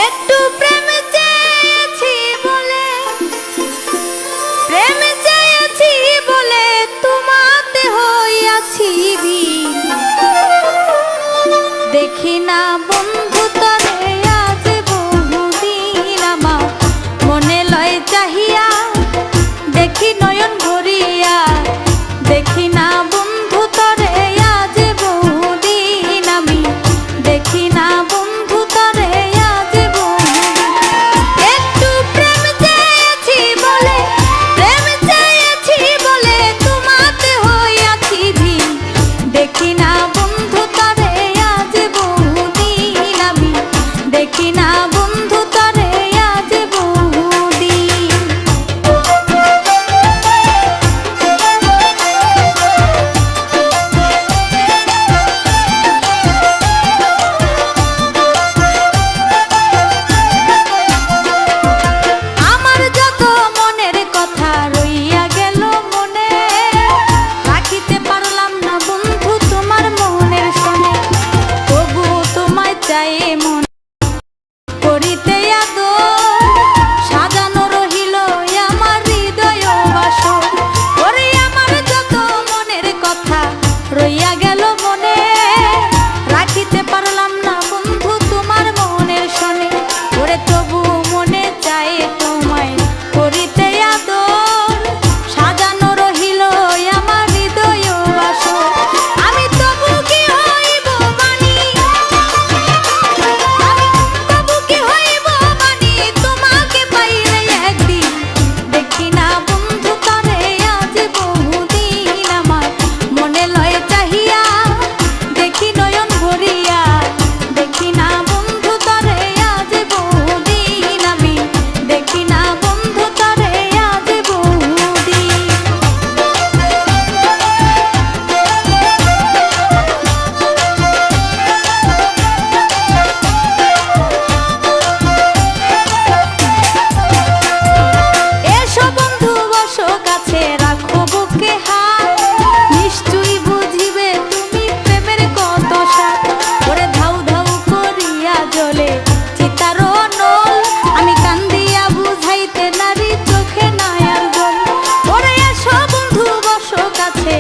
একটু প্রেম চেয়েছি বলে, প্রেম চেয়েছি বলে তোমাতে হইয়াছি ভিড়। দেখি না বন্ধু তরে আজ বহুদিন, আমার মনে লয় চাহিয়া দেখি নয়ন ভরিয়া। দেখি না বন্ধু তরে আজ বহুদিন, আমি দেখি না বন্ধু তরে আজ বহুদিন। একটু প্রেম চেয়েছি বলে, প্রেম চেয়েছি বলে তোমাতে হইয়াছি ভিড়। দেখি না বন্ধু তরে আজ বহুদিন, আমি দেখি না বন্ধু তরে আজ বহুদিন। আমার যত মনের কথা রইয়া গেল মনে, রাখিতে পারলাম না বন্ধু তোমার মনের শোনে। তবু তোমায় চাই মন করিতে আদর, সাজানো রহিল আমার হৃদয় বাসর। ওরে আমার যত মনের কথা রইয়া গেল মনে, রাখিতে পারলাম না বন্ধু তোমার মনের শোনে। ওরে তবু মনে চাই তোমায় করিতে আদর, সাজানো রহিল আমার হৃদয় বাসর। আমি তবু কি হইব মানি, তবু কি হইব মানি তোমাকে পাইলে একদিন। দেখি না বন্ধু তরে আজ বহুদিন, আমার মনে লয় চাহিয়া দেখি নয়ন ভরিয়া। দেখি না বন্ধু তরে আজ বহুদিন, আমি দেখি না বন্ধু তরে আজ বহুদিন। এসো বন্ধু বসো কাছে রাখো বুকে হাত, নিশ্চয়ই বুঝিবে তুমি প্রেমের কত স্বাদ। ওরে ধাউ ধাউ করিয়া জ্বলে চিতার নল, আমি কান্দিয়া বুঝাইতে নারী চোখে নাই আর জল। ওরে এসো বন্ধু বসো কাছে